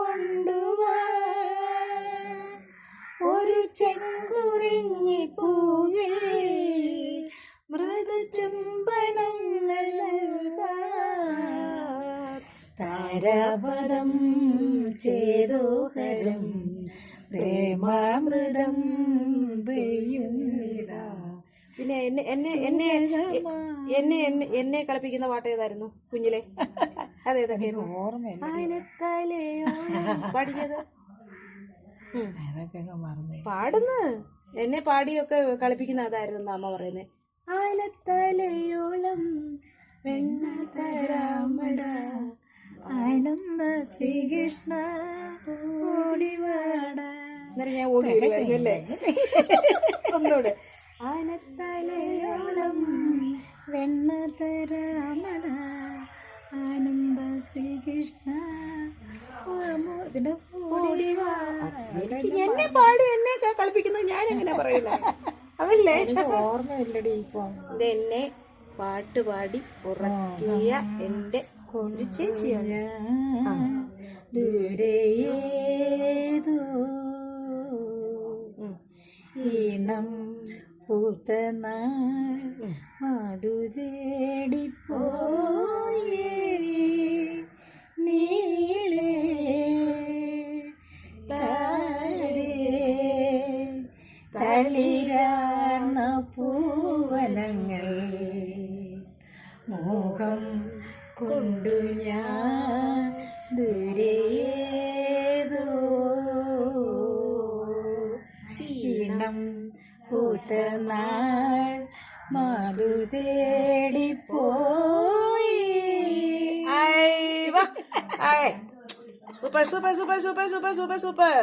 കൊണ്ടുവാ ഒരു ചെങ്കുറിഞ്ഞി പൂവിൽ മൃദു ചുംബനങ്ങൾ താരാപദം ചേതോഹരം പ്രേമാമൃതം പെയ്യുന്നിതാ. പിന്നെ എന്നെ എന്നെ എന്നെ എന്നെ എന്നെ എന്നെ കളിപ്പിക്കുന്ന പാട്ട് ഏതായിരുന്നു കുഞ്ഞിലെ? അതേതൊക്കെയായിരുന്നു? പാടിയത് പാടുന്നു. എന്നെ പാടിയൊക്കെ കളിപ്പിക്കുന്ന അതായിരുന്നു അമ്മ പറയുന്നത്. ആനത്തലയോളം വെണ്ണ തരാമട ആനന്ദ ശ്രീകൃഷ്ണ ഓടിവാട. എന്നാലും ഞാൻ ഓടി വരുമായിരുന്നല്ലേ ഒന്നോട്. ആനത്തലയോളം വെണ്ണ തരാമട ആനന്ദ ശ്രീകൃഷ്ണ പിന്നെ എന്നെ പാടി എന്നെ കളിപ്പിക്കുന്നത് ഞാൻ എങ്ങനെ പറയില്ല. അതല്ലേ ഓർമ്മയില്ലടി ഇപ്പം. ഇതെന്നെ പാട്ട് പാടി ഉറക്കിയ എൻ്റെ ഒരു ചേച്ചിയാണ്. ദൂരേതോ ഈണം പൂത്തനാൾ മധുതേടിപ്പോയേ നീളേ താഴേ തളിരാർന്ന പൂവനങ്ങൾ മോഹം കൊണ്ടു ഞാൻ ദൂരേതോ ഈണം പൂത്തനാൾ മധു തേടിപ്പോയി. Super super super super super super super.